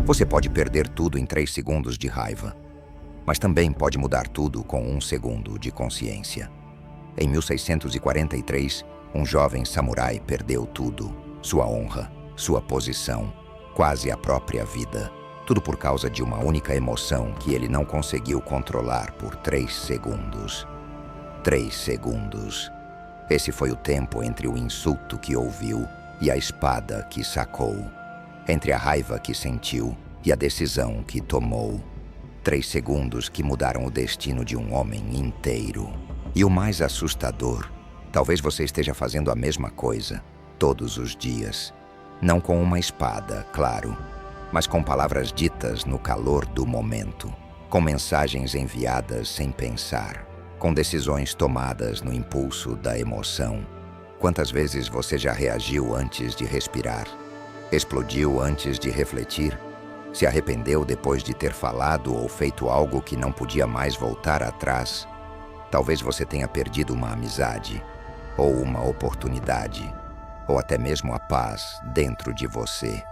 Você pode perder tudo em 3 segundos de raiva, mas também pode mudar tudo com 1 segundo de consciência. Em 1643, um jovem samurai perdeu tudo: sua honra, sua posição, quase a própria vida. Tudo por causa de uma única emoção que ele não conseguiu controlar por 3 segundos. 3 segundos. Esse foi o tempo entre o insulto que ouviu e a espada que sacou. Entre a raiva que sentiu e a decisão que tomou. 3 segundos que mudaram o destino de um homem inteiro. E o mais assustador, talvez você esteja fazendo a mesma coisa, todos os dias. Não com uma espada, claro, mas com palavras ditas no calor do momento, com mensagens enviadas sem pensar, com decisões tomadas no impulso da emoção. Quantas vezes você já reagiu antes de respirar? Explodiu antes de refletir? Se arrependeu depois de ter falado ou feito algo que não podia mais voltar atrás? Talvez você tenha perdido uma amizade, ou uma oportunidade, ou até mesmo a paz dentro de você.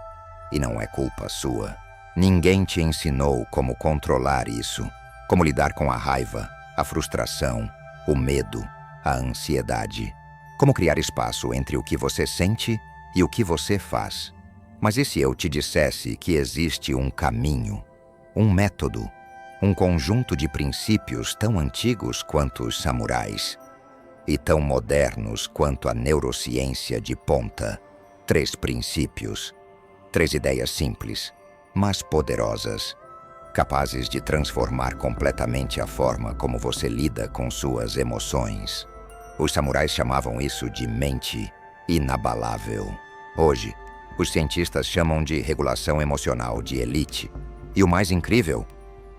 E não é culpa sua. Ninguém te ensinou como controlar isso, como lidar com a raiva, a frustração, o medo, a ansiedade. Como criar espaço entre o que você sente e o que você faz. Mas e se eu te dissesse que existe um caminho, um método, um conjunto de princípios tão antigos quanto os samurais e tão modernos quanto a neurociência de ponta? 3 princípios, 3 ideias simples, mas poderosas, capazes de transformar completamente a forma como você lida com suas emoções. Os samurais chamavam isso de mente inabalável. Hoje, os cientistas chamam de regulação emocional de elite. E o mais incrível,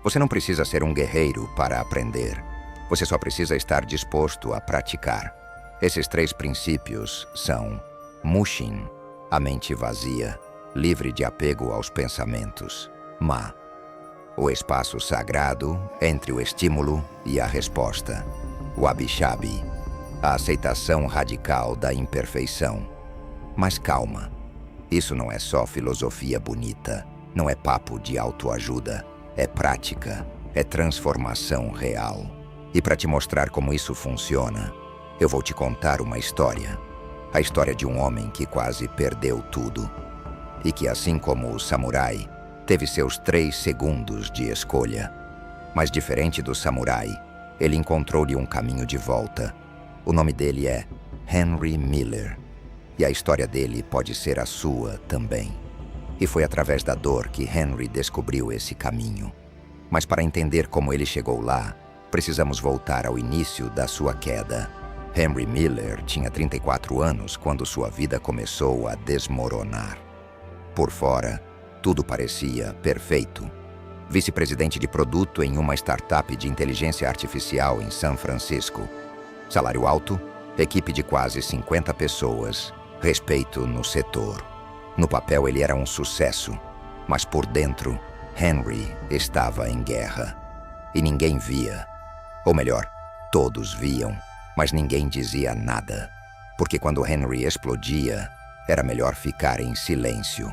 você não precisa ser um guerreiro para aprender. Você só precisa estar disposto a praticar. Esses 3 princípios são Mushin, a mente vazia, livre de apego aos pensamentos. Ma, o espaço sagrado entre o estímulo e a resposta. Wabi-sabi, a aceitação radical da imperfeição. Mas calma, isso não é só filosofia bonita, não é papo de autoajuda, é prática, é transformação real. E para te mostrar como isso funciona, eu vou te contar uma história. A história de um homem que quase perdeu tudo. E que, assim como o samurai, teve seus 3 segundos de escolha. Mas diferente do samurai, ele encontrou-lhe um caminho de volta. O nome dele é Henry Miller. E a história dele pode ser a sua também. E foi através da dor que Henry descobriu esse caminho. Mas para entender como ele chegou lá, precisamos voltar ao início da sua queda. Henry Miller tinha 34 anos quando sua vida começou a desmoronar. Por fora, tudo parecia perfeito. Vice-presidente de produto em uma startup de inteligência artificial em São Francisco. Salário alto, equipe de quase 50 pessoas, respeito no setor. No papel ele era um sucesso, mas por dentro, Henry estava em guerra. E ninguém via. Ou melhor, todos viam, mas ninguém dizia nada. Porque quando Henry explodia, era melhor ficar em silêncio.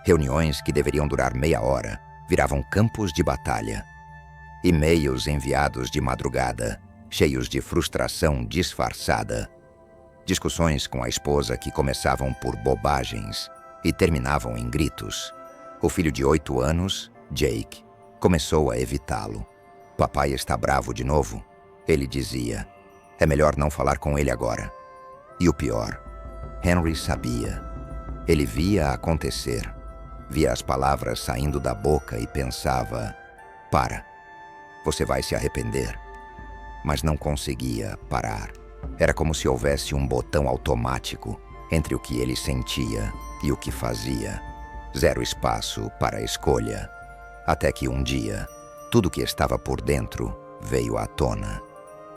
Reuniões que deveriam durar meia hora viravam campos de batalha. E-mails enviados de madrugada, cheios de frustração disfarçada. Discussões com a esposa que começavam por bobagens e terminavam em gritos. O filho de 8 anos, Jake, começou a evitá-lo. Papai está bravo de novo, ele dizia. É melhor não falar com ele agora. E o pior, Henry sabia. Ele via acontecer. Via as palavras saindo da boca e pensava: para, você vai se arrepender. Mas não conseguia parar. Era como se houvesse um botão automático entre o que ele sentia e o que fazia. 0 espaço para a escolha. Até que um dia, tudo que estava por dentro veio à tona.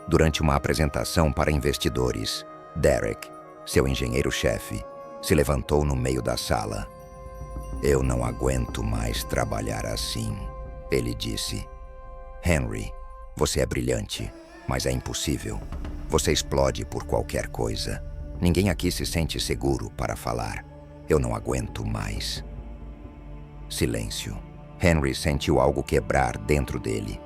Durante uma apresentação para investidores, Derek, seu engenheiro-chefe, se levantou no meio da sala. Eu não aguento mais trabalhar assim, ele disse. Henry, você é brilhante, mas é impossível. Você explode por qualquer coisa. Ninguém aqui se sente seguro para falar. Eu não aguento mais. Silêncio. Henry sentiu algo quebrar dentro dele.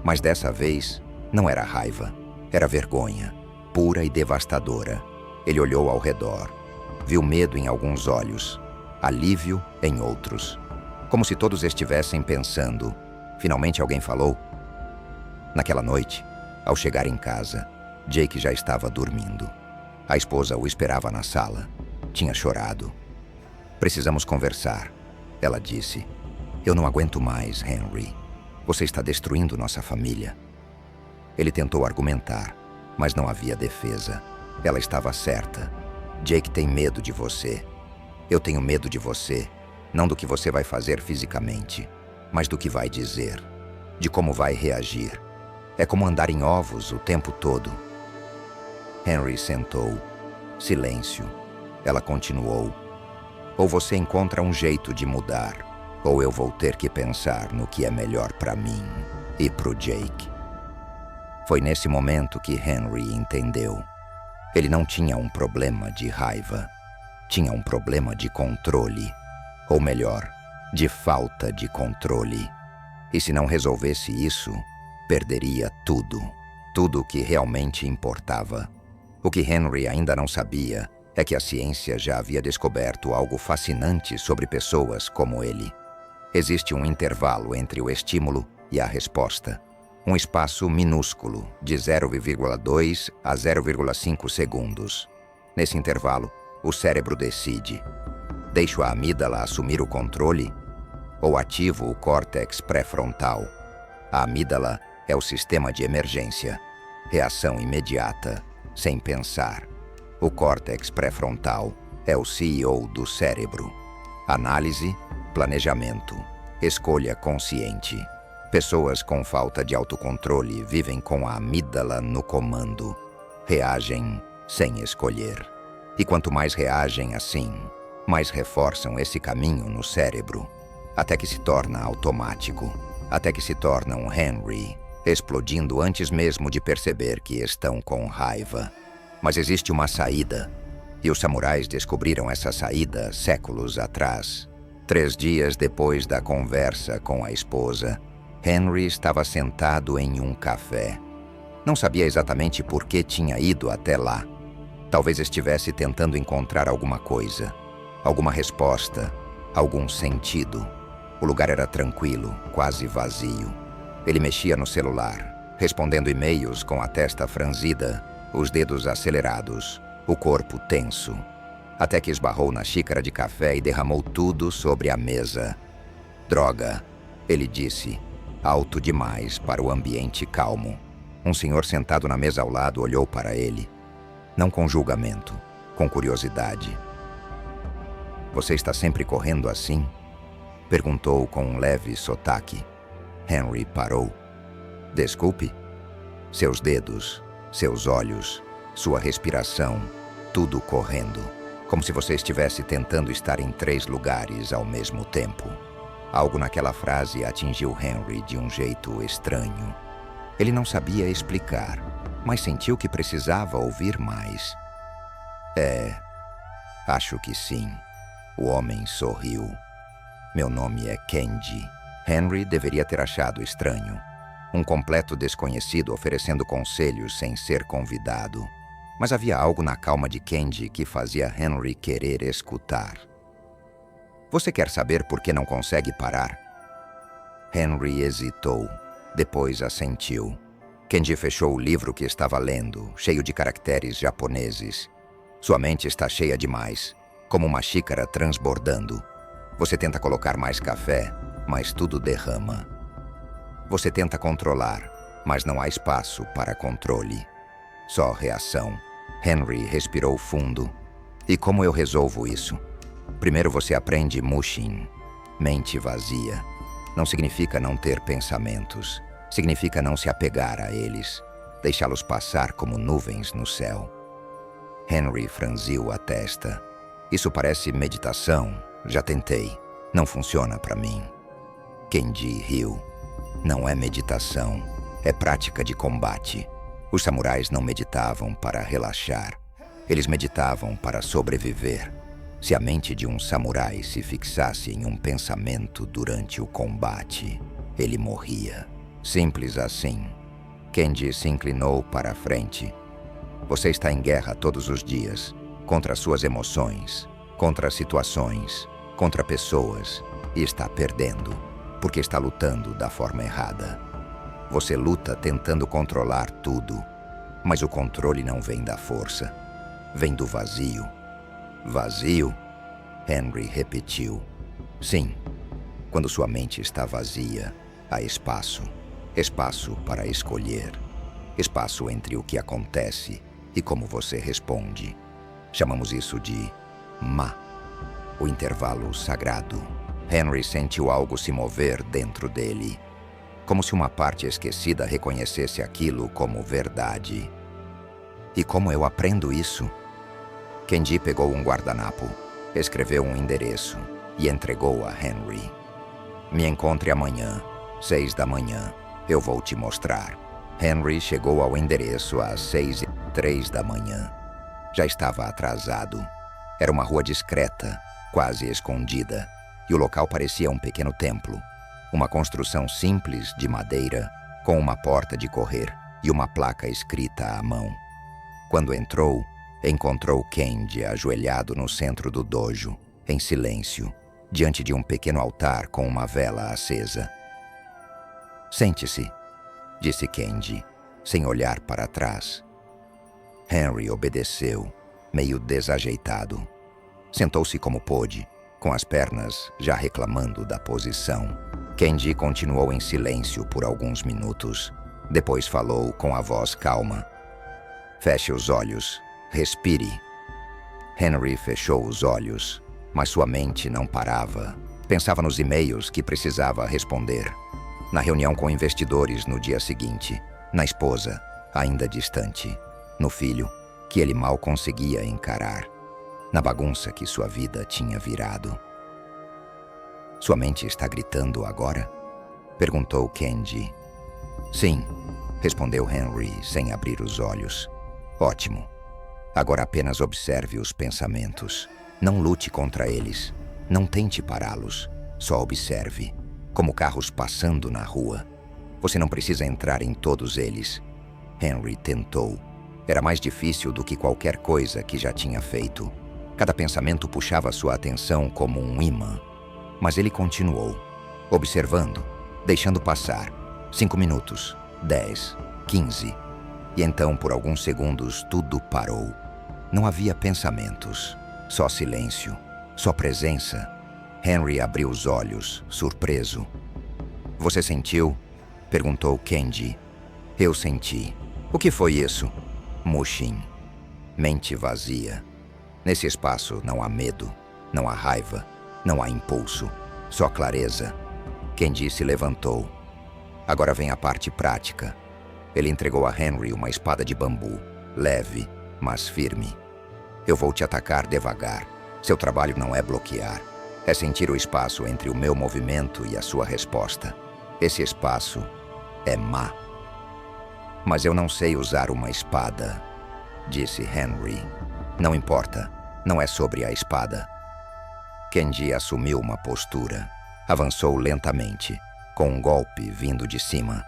Mas dessa vez, não era raiva, era vergonha, pura e devastadora. Ele olhou ao redor, viu medo em alguns olhos, alívio em outros. Como se todos estivessem pensando, finalmente alguém falou. Naquela noite, ao chegar em casa, Jake já estava dormindo. A esposa o esperava na sala. Tinha chorado. "Precisamos conversar", ela disse. "Eu não aguento mais, Henry. Você está destruindo nossa família." Ele tentou argumentar, mas não havia defesa. Ela estava certa. "Jake tem medo de você. Eu tenho medo de você, não do que você vai fazer fisicamente, mas do que vai dizer, de como vai reagir. É como andar em ovos o tempo todo." Henry sentou. Silêncio. Ela continuou. "Ou você encontra um jeito de mudar, ou eu vou ter que pensar no que é melhor para mim e pro Jake." Foi nesse momento que Henry entendeu. Ele não tinha um problema de raiva. Tinha um problema de controle. Ou melhor, de falta de controle. E se não resolvesse isso, perderia tudo. Tudo o que realmente importava. O que Henry ainda não sabia é que a ciência já havia descoberto algo fascinante sobre pessoas como ele. Existe um intervalo entre o estímulo e a resposta. Um espaço minúsculo, de 0,2 a 0,5 segundos. Nesse intervalo, o cérebro decide: deixo a amígdala assumir o controle ou ativo o córtex pré-frontal? A amígdala é o sistema de emergência, reação imediata, sem pensar. O córtex pré-frontal é o CEO do cérebro. Análise, planejamento, escolha consciente. Pessoas com falta de autocontrole vivem com a amígdala no comando. Reagem sem escolher. E quanto mais reagem assim, mais reforçam esse caminho no cérebro, até que se torna automático, até que se tornam Henry, explodindo antes mesmo de perceber que estão com raiva. Mas existe uma saída, e os samurais descobriram essa saída séculos atrás. 3 dias depois da conversa com a esposa, Henry estava sentado em um café. Não sabia exatamente por que tinha ido até lá. Talvez estivesse tentando encontrar alguma coisa, alguma resposta, algum sentido. O lugar era tranquilo, quase vazio. Ele mexia no celular, respondendo e-mails com a testa franzida, os dedos acelerados, o corpo tenso, até que esbarrou na xícara de café e derramou tudo sobre a mesa. "Droga", ele disse, alto demais para o ambiente calmo. Um senhor sentado na mesa ao lado olhou para ele, não com julgamento, com curiosidade. "Você está sempre correndo assim?" perguntou com um leve sotaque. Henry parou. "Desculpe?" Seus dedos, seus olhos, sua respiração, tudo correndo, como se você estivesse tentando estar em 3 lugares ao mesmo tempo. Algo naquela frase atingiu Henry de um jeito estranho. Ele não sabia explicar, mas sentiu que precisava ouvir mais. Acho que sim." O homem sorriu. "Meu nome é Kenji." Henry deveria ter achado estranho. Um completo desconhecido oferecendo conselhos sem ser convidado. Mas havia algo na calma de Kenji que fazia Henry querer escutar. "Você quer saber por que não consegue parar?" Henry hesitou, depois assentiu. Kenji fechou o livro que estava lendo, cheio de caracteres japoneses. "Sua mente está cheia demais, como uma xícara transbordando. Você tenta colocar mais café, mas tudo derrama. Você tenta controlar, mas não há espaço para controle. Só reação." Henry respirou fundo. "E como eu resolvo isso? Primeiro você aprende Mushin, mente vazia. Não significa não ter pensamentos. Significa não se apegar a eles, deixá-los passar como nuvens no céu." Henry franziu a testa. "Isso parece meditação. Já tentei. Não funciona para mim." Kenji riu. "Não é meditação. É prática de combate. Os samurais não meditavam para relaxar. Eles meditavam para sobreviver. Se a mente de um samurai se fixasse em um pensamento durante o combate, ele morria. Simples assim. Kenji se inclinou para a frente. Você está em guerra todos os dias, contra suas emoções, contra situações, contra pessoas, e está perdendo, porque está lutando da forma errada. Você luta tentando controlar tudo, mas o controle não vem da força, vem do vazio. Vazio? Henry repetiu. Sim, quando sua mente está vazia, há espaço. Espaço para escolher. Espaço entre o que acontece e como você responde. Chamamos isso de Ma, o intervalo sagrado. Henry sentiu algo se mover dentro dele, como se uma parte esquecida reconhecesse aquilo como verdade. E como eu aprendo isso? Kenji pegou um guardanapo, escreveu um endereço e entregou a Henry. Me encontre amanhã, 6 da manhã. Eu vou te mostrar. Henry chegou ao endereço às 6:03 da manhã. Já estava atrasado. Era uma rua discreta, quase escondida, e o local parecia um pequeno templo. Uma construção simples de madeira, com uma porta de correr e uma placa escrita à mão. Quando entrou, encontrou Kenji ajoelhado no centro do dojo, em silêncio, diante de um pequeno altar com uma vela acesa. Sente-se, disse Kenji, sem olhar para trás. Henry obedeceu, meio desajeitado. Sentou-se como pôde, com as pernas já reclamando da posição. Kenji continuou em silêncio por alguns minutos. Depois falou com a voz calma. Feche os olhos. Respire. Henry fechou os olhos, mas sua mente não parava. Pensava nos e-mails que precisava responder, na reunião com investidores no dia seguinte, na esposa, ainda distante, no filho, que ele mal conseguia encarar, na bagunça que sua vida tinha virado. Sua mente está gritando agora? Perguntou Kenji. Sim, respondeu Henry sem abrir os olhos. Ótimo. Agora apenas observe os pensamentos. Não lute contra eles. Não tente pará-los. Só observe, como carros passando na rua. Você não precisa entrar em todos eles. Henry tentou. Era mais difícil do que qualquer coisa que já tinha feito. Cada pensamento puxava sua atenção como um imã. Mas ele continuou, observando, deixando passar. 5 minutos, 10, 15. E então, por alguns segundos, tudo parou. Não havia pensamentos, só silêncio, só presença. Henry abriu os olhos, surpreso. Você sentiu? Perguntou Kenji. Eu senti. O que foi isso? Mushin. Mente vazia. Nesse espaço não há medo, não há raiva, não há impulso, só clareza. Kenji se levantou. Agora vem a parte prática. Ele entregou a Henry uma espada de bambu, leve, mas firme. Eu vou te atacar devagar. Seu trabalho não é bloquear. É sentir o espaço entre o meu movimento e a sua resposta. Esse espaço é Ma. Mas eu não sei usar uma espada, disse Henry. Não importa, não é sobre a espada. Kenji assumiu uma postura. Avançou lentamente, com um golpe vindo de cima.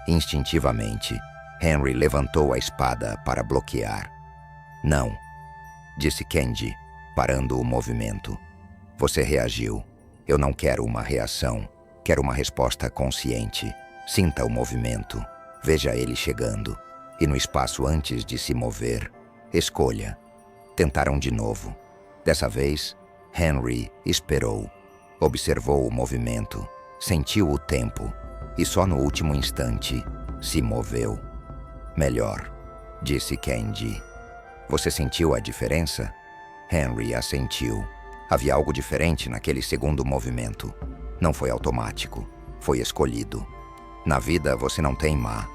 Instintivamente, Henry levantou a espada para bloquear. Não, disse Kenji, parando o movimento. Você reagiu. Eu não quero uma reação. Quero uma resposta consciente. Sinta o movimento. Veja ele chegando. E no espaço antes de se mover, escolha. Tentaram de novo. Dessa vez, Henry esperou. Observou o movimento. Sentiu o tempo. E só no último instante, se moveu. Melhor, disse Kenji. Você sentiu a diferença? Henry assentiu. Havia algo diferente naquele segundo movimento. Não foi automático. Foi escolhido. Na vida você não tem Ma,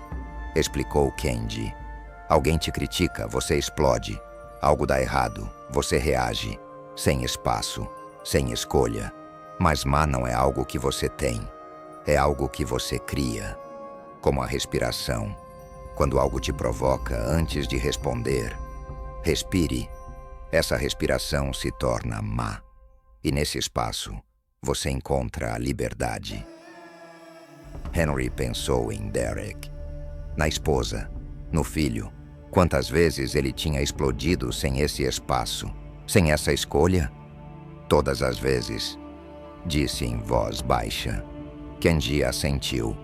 explicou Kenji. Alguém te critica, você explode. Algo dá errado, você reage. Sem espaço, sem escolha. Mas Ma não é algo que você tem. É algo que você cria. Como a respiração. Quando algo te provoca antes de responder, respire. Essa respiração se torna má. E nesse espaço, você encontra a liberdade. Henry pensou em Derek, na esposa, no filho. Quantas vezes ele tinha explodido sem esse espaço, sem essa escolha? Todas as vezes, disse em voz baixa. Kenji assentiu.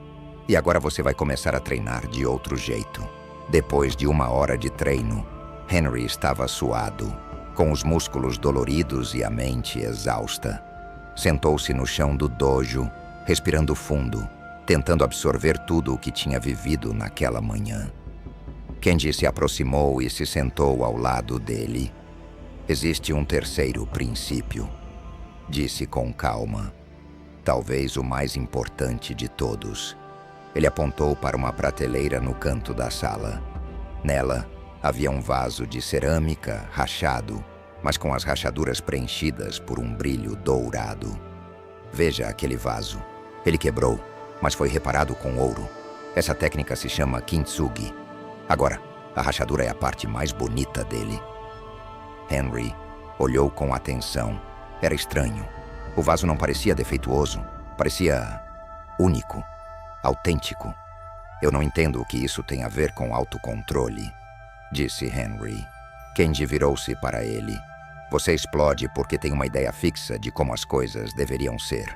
E agora você vai começar a treinar de outro jeito. Depois de 1 hora de treino, Henry estava suado, com os músculos doloridos e a mente exausta. Sentou-se no chão do dojo, respirando fundo, tentando absorver tudo o que tinha vivido naquela manhã. Kenji se aproximou e se sentou ao lado dele. Existe um terceiro princípio, disse com calma. Talvez o mais importante de todos. Ele apontou para uma prateleira no canto da sala. Nela, havia um vaso de cerâmica rachado, mas com as rachaduras preenchidas por um brilho dourado. Veja aquele vaso. Ele quebrou, mas foi reparado com ouro. Essa técnica se chama kintsugi. Agora, a rachadura é a parte mais bonita dele. Henry olhou com atenção. Era estranho. O vaso não parecia defeituoso. Parecia único, autêntico. Eu não entendo o que isso tem a ver com autocontrole, disse Henry. Kenji virou-se para ele. Você explode porque tem uma ideia fixa de como as coisas deveriam ser.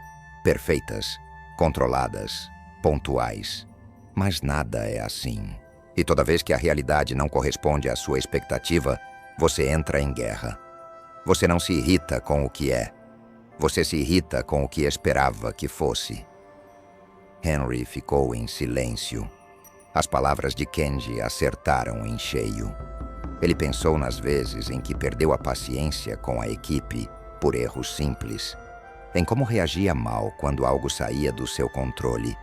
Perfeitas, controladas, pontuais. Mas nada é assim. E toda vez que a realidade não corresponde à sua expectativa, você entra em guerra. Você não se irrita com o que é. Você se irrita com o que esperava que fosse. Henry ficou em silêncio. As palavras de Kenji acertaram em cheio. Ele pensou nas vezes em que perdeu a paciência com a equipe por erros simples, em como reagia mal quando algo saía do seu controle,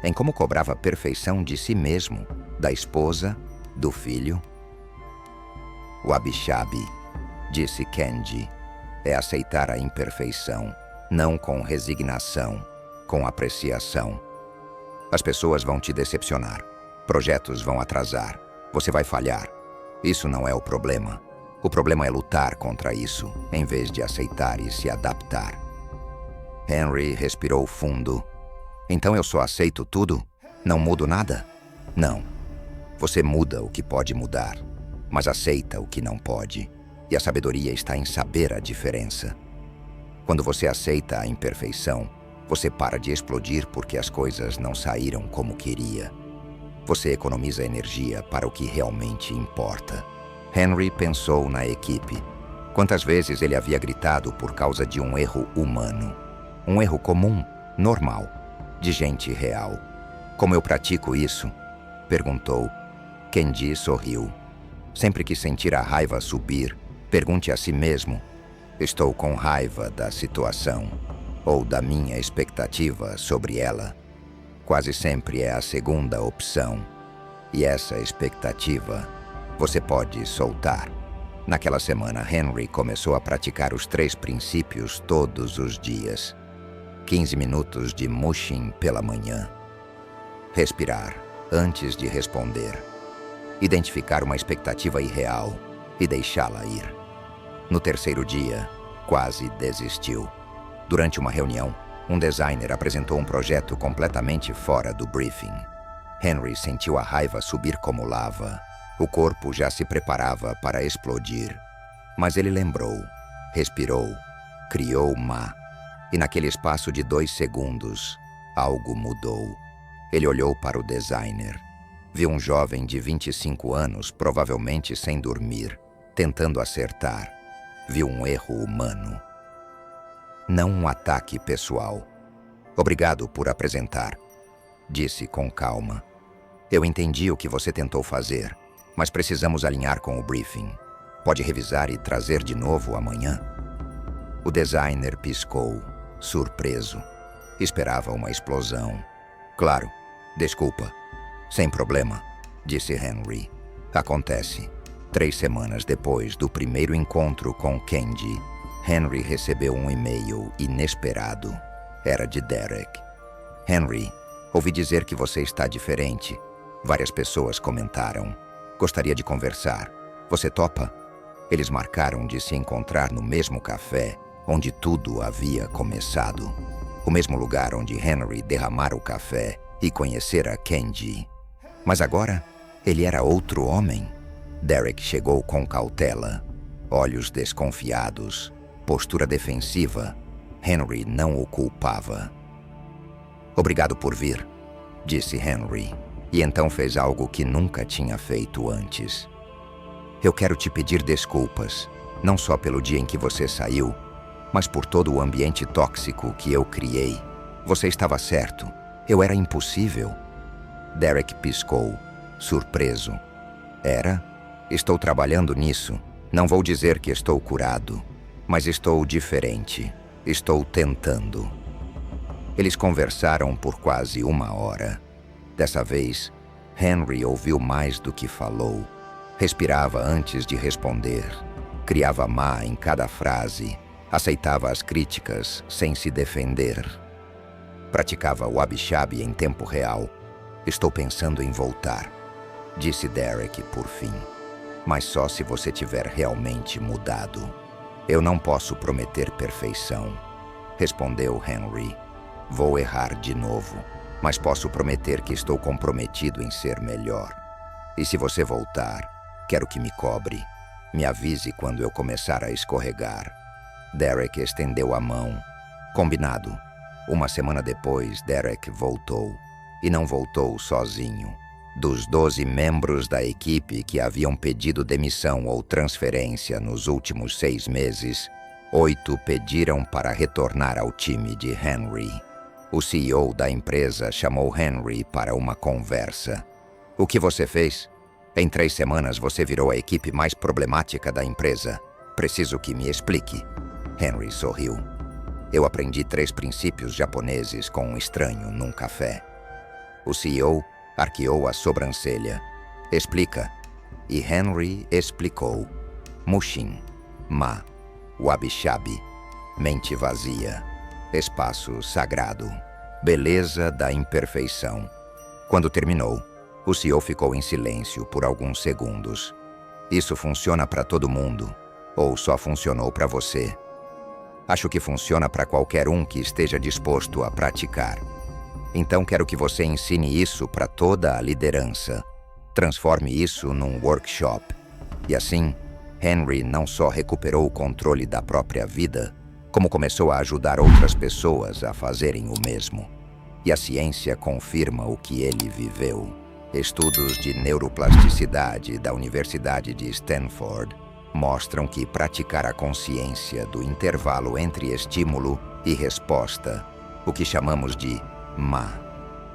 em como cobrava a perfeição de si mesmo, da esposa, do filho. Wabi-sabi, disse Kenji, é aceitar a imperfeição, não com resignação, com apreciação. As pessoas vão te decepcionar, projetos vão atrasar, você vai falhar. Isso não é o problema. O problema é lutar contra isso, em vez de aceitar e se adaptar. Henry respirou fundo. Então eu só aceito tudo? Não mudo nada? Não. Você muda o que pode mudar, mas aceita o que não pode. E a sabedoria está em saber a diferença. Quando você aceita a imperfeição, você para de explodir porque as coisas não saíram como queria. Você economiza energia para o que realmente importa. Henry pensou na equipe. Quantas vezes ele havia gritado por causa de um erro humano? Um erro comum, normal, de gente real. Como eu pratico isso? Perguntou. Kenji sorriu. Sempre que sentir a raiva subir, pergunte a si mesmo: estou com raiva da situação ou da minha expectativa sobre ela? Quase sempre é a segunda opção. E essa expectativa você pode soltar. Naquela semana, Henry começou a praticar os 3 princípios todos os dias. 15 minutos de mushin pela manhã. Respirar antes de responder. Identificar uma expectativa irreal e deixá-la ir. No 3º dia, quase desistiu. Durante uma reunião, um designer apresentou um projeto completamente fora do briefing. Henry sentiu a raiva subir como lava. O corpo já se preparava para explodir. Mas ele lembrou, respirou, criou má. E naquele espaço de 2 segundos, algo mudou. Ele olhou para o designer. Viu um jovem de 25 anos, provavelmente sem dormir, tentando acertar. Viu um erro humano. Não um ataque pessoal. Obrigado por apresentar, disse com calma. Eu entendi o que você tentou fazer, mas precisamos alinhar com o briefing. Pode revisar e trazer de novo amanhã? O designer piscou, surpreso. Esperava uma explosão. Claro, desculpa. Sem problema, disse Henry. Acontece. 3 semanas depois do primeiro encontro com Kenji, Henry recebeu um e-mail inesperado. Era de Derek. Henry, ouvi dizer que você está diferente. Várias pessoas comentaram. Gostaria de conversar. Você topa? Eles marcaram de se encontrar no mesmo café onde tudo havia começado. O mesmo lugar onde Henry derramara o café e conhecera Kenji. Mas agora, ele era outro homem. Derek chegou com cautela, olhos desconfiados, postura defensiva. Henry não o culpava. "Obrigado por vir", disse Henry, e então fez algo que nunca tinha feito antes. "Eu quero te pedir desculpas, não só pelo dia em que você saiu, mas por todo o ambiente tóxico que eu criei. Você estava certo, eu era impossível." Derek piscou, surpreso. "Era? Estou trabalhando nisso. Não vou dizer que estou curado, mas estou diferente. Estou tentando." Eles conversaram por quase 1 hora. Dessa vez, Henry ouviu mais do que falou. Respirava antes de responder. Criava má em cada frase. Aceitava as críticas sem se defender. Praticava o wabi-sabi em tempo real. "Estou pensando em voltar", disse Derek por fim. "Mas só se você tiver realmente mudado." "Eu não posso prometer perfeição", respondeu Henry. "Vou errar de novo, mas posso prometer que estou comprometido em ser melhor. E se você voltar, quero que me cobre. Me avise quando eu começar a escorregar." Derek estendeu a mão. "Combinado." 1 semana depois, Derek voltou. E não voltou sozinho. Dos 12 membros da equipe que haviam pedido demissão ou transferência nos últimos 6 meses, 8 pediram para retornar ao time de Henry. O CEO da empresa chamou Henry para uma conversa. "O que você fez? Em 3 semanas você virou a equipe mais problemática da empresa. Preciso que me explique." Henry sorriu. "Eu aprendi 3 princípios japoneses com um estranho num café." O CEO arqueou a sobrancelha. "Explica." E Henry explicou. Mushin, Ma, Wabi-sabi, mente vazia, espaço sagrado, beleza da imperfeição. Quando terminou, o CEO ficou em silêncio por alguns segundos. "Isso funciona para todo mundo, ou só funcionou para você?" "Acho que funciona para qualquer um que esteja disposto a praticar. Então quero que você ensine isso para toda a liderança. Transforme isso num workshop." E assim, Henry não só recuperou o controle da própria vida, como começou a ajudar outras pessoas a fazerem o mesmo. E a ciência confirma o que ele viveu. Estudos de neuroplasticidade da Universidade de Stanford mostram que praticar a consciência do intervalo entre estímulo e resposta, o que chamamos de Ma,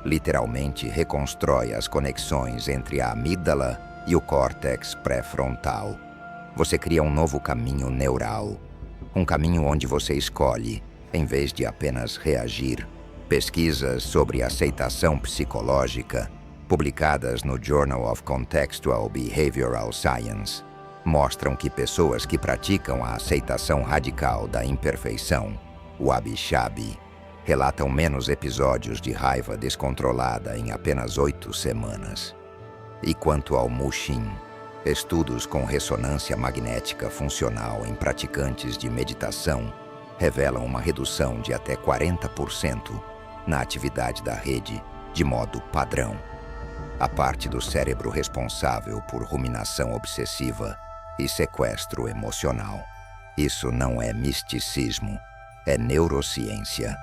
literalmente reconstrói as conexões entre a amígdala e o córtex pré-frontal. Você cria um novo caminho neural, um caminho onde você escolhe, em vez de apenas reagir. Pesquisas sobre aceitação psicológica, publicadas no Journal of Contextual Behavioral Science, mostram que pessoas que praticam a aceitação radical da imperfeição, o wabi-sabi, relatam menos episódios de raiva descontrolada em apenas 8 semanas. E quanto ao Mushin, estudos com ressonância magnética funcional em praticantes de meditação revelam uma redução de até 40% na atividade da rede de modo padrão. A parte do cérebro responsável por ruminação obsessiva e sequestro emocional. Isso não é misticismo, é neurociência.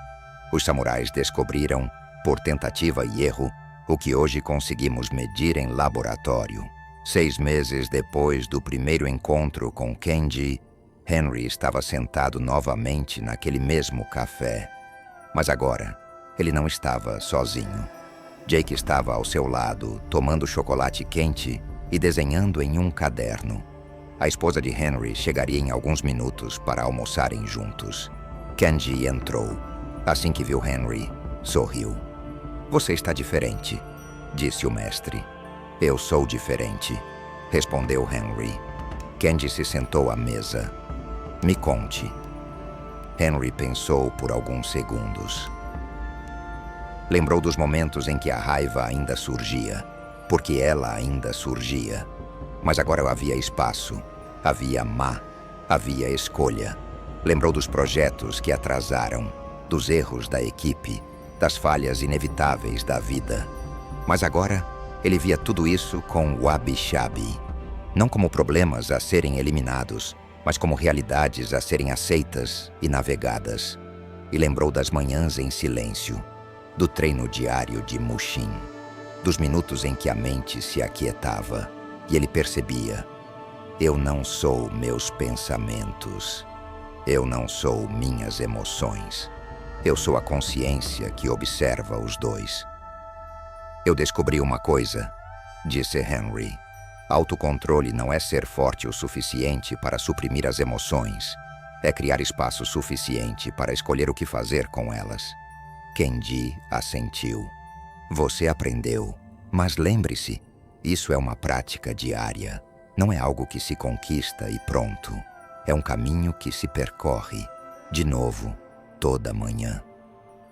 Os samurais descobriram, por tentativa e erro, o que hoje conseguimos medir em laboratório. 6 meses depois do primeiro encontro com Kenji, Henry estava sentado novamente naquele mesmo café. Mas agora, ele não estava sozinho. Jake estava ao seu lado, tomando chocolate quente e desenhando em um caderno. A esposa de Henry chegaria em alguns minutos para almoçarem juntos. Kenji entrou. Assim que viu Henry, sorriu. "Você está diferente", disse o mestre. "Eu sou diferente", respondeu Henry. Kenji se sentou à mesa. "Me conte." Henry pensou por alguns segundos. Lembrou dos momentos em que a raiva ainda surgia, porque ela ainda surgia. Mas agora havia espaço, Havia Ma. Havia escolha. Lembrou dos projetos que atrasaram, dos erros da equipe, das falhas inevitáveis da vida. Mas agora, ele via tudo isso com wabi-sabi. Não como problemas a serem eliminados, mas como realidades a serem aceitas e navegadas. E lembrou das manhãs em silêncio, do treino diário de Mushin, dos minutos em que a mente se aquietava e ele percebia: eu não sou meus pensamentos. Eu não sou minhas emoções. Eu sou a consciência que observa os dois. Eu descobri uma coisa, disse Henry. Autocontrole não é ser forte o suficiente para suprimir as emoções. É criar espaço suficiente para escolher o que fazer com elas. Kenji assentiu. Você aprendeu, mas lembre-se, isso é uma prática diária. Não é algo que se conquista e pronto. É um caminho que se percorre, de novo, toda manhã.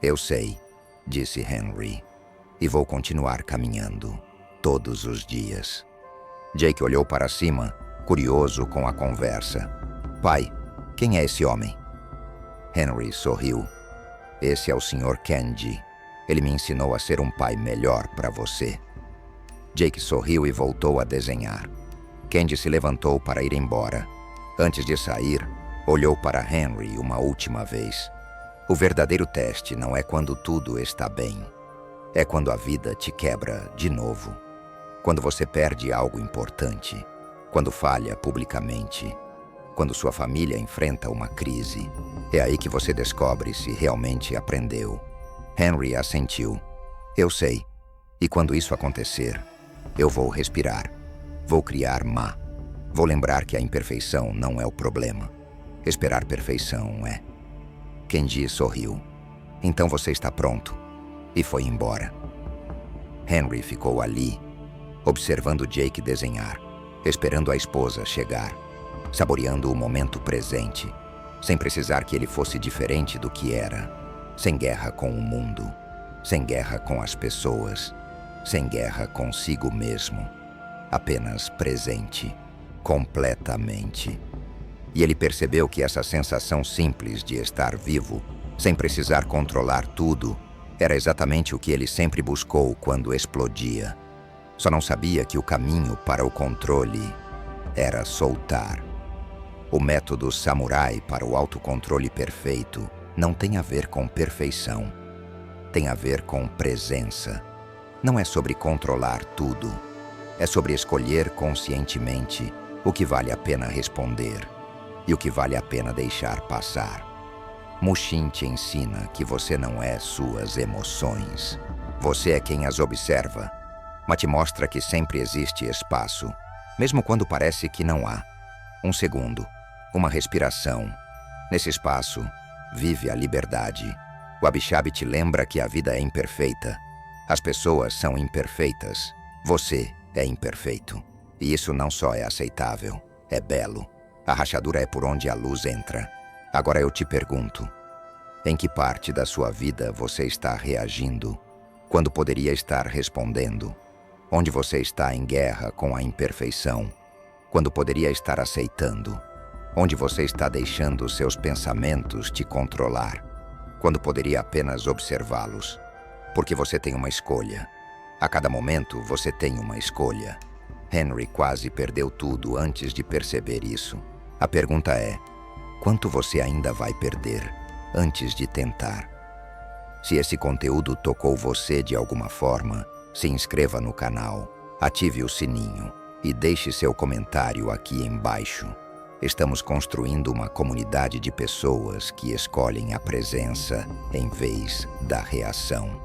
Eu sei, disse Henry, e vou continuar caminhando, todos os dias. Jake olhou para cima, curioso com a conversa. Pai, quem é esse homem? Henry sorriu. Esse é o Sr. Kenji. Ele me ensinou a ser um pai melhor para você. Jake sorriu e voltou a desenhar. Kenji se levantou para ir embora. Antes de sair, olhou para Henry uma última vez. O verdadeiro teste não é quando tudo está bem. É quando a vida te quebra de novo. Quando você perde algo importante. Quando falha publicamente. Quando sua família enfrenta uma crise. É aí que você descobre se realmente aprendeu. Henry assentiu. Eu sei. E quando isso acontecer, eu vou respirar. Vou criar Ma. Vou lembrar que a imperfeição não é o problema. Esperar perfeição é. Kenji sorriu. Então você está pronto. E foi embora. Henry ficou ali, observando Jake desenhar, esperando a esposa chegar, saboreando o momento presente, sem precisar que ele fosse diferente do que era, sem guerra com o mundo, sem guerra com as pessoas, sem guerra consigo mesmo, apenas presente, completamente. E ele percebeu que essa sensação simples de estar vivo, sem precisar controlar tudo, era exatamente o que ele sempre buscou quando explodia. Só não sabia que o caminho para o controle era soltar. O método samurai para o autocontrole perfeito não tem a ver com perfeição. Tem a ver com presença. Não é sobre controlar tudo. É sobre escolher conscientemente o que vale a pena responder e o que vale a pena deixar passar. Mushin te ensina que você não é suas emoções. Você é quem as observa, mas te mostra que sempre existe espaço, mesmo quando parece que não há. Um segundo, uma respiração. Nesse espaço, vive a liberdade. O Wabi-sabi te lembra que a vida é imperfeita. As pessoas são imperfeitas. Você é imperfeito. E isso não só é aceitável, é belo. A rachadura é por onde a luz entra. Agora eu te pergunto, em que parte da sua vida você está reagindo, quando poderia estar respondendo? Onde você está em guerra com a imperfeição, quando poderia estar aceitando? Onde você está deixando seus pensamentos te controlar, quando poderia apenas observá-los? Porque você tem uma escolha. A cada momento você tem uma escolha. Henry quase perdeu tudo antes de perceber isso. A pergunta é: quanto você ainda vai perder antes de tentar? Se esse conteúdo tocou você de alguma forma, se inscreva no canal, ative o sininho e deixe seu comentário aqui embaixo. Estamos construindo uma comunidade de pessoas que escolhem a presença em vez da reação,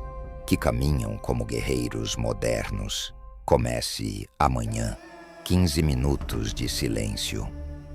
que caminham como guerreiros modernos. Comece amanhã. 15 minutos de silêncio.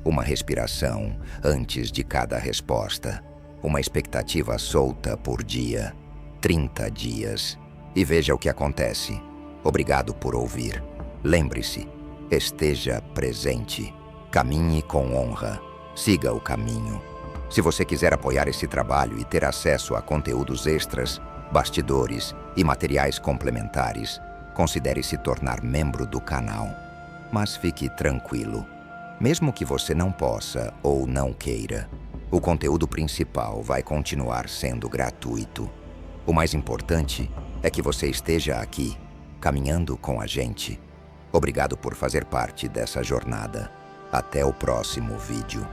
Uma respiração antes de cada resposta. Uma expectativa solta por dia. 30 dias. E veja o que acontece. Obrigado por ouvir. Lembre-se, esteja presente. Caminhe com honra. Siga o caminho. Se você quiser apoiar esse trabalho e ter acesso a conteúdos extras, bastidores e materiais complementares, considere se tornar membro do canal. Mas fique tranquilo. Mesmo que você não possa ou não queira, o conteúdo principal vai continuar sendo gratuito. O mais importante é que você esteja aqui, caminhando com a gente. Obrigado por fazer parte dessa jornada. Até o próximo vídeo.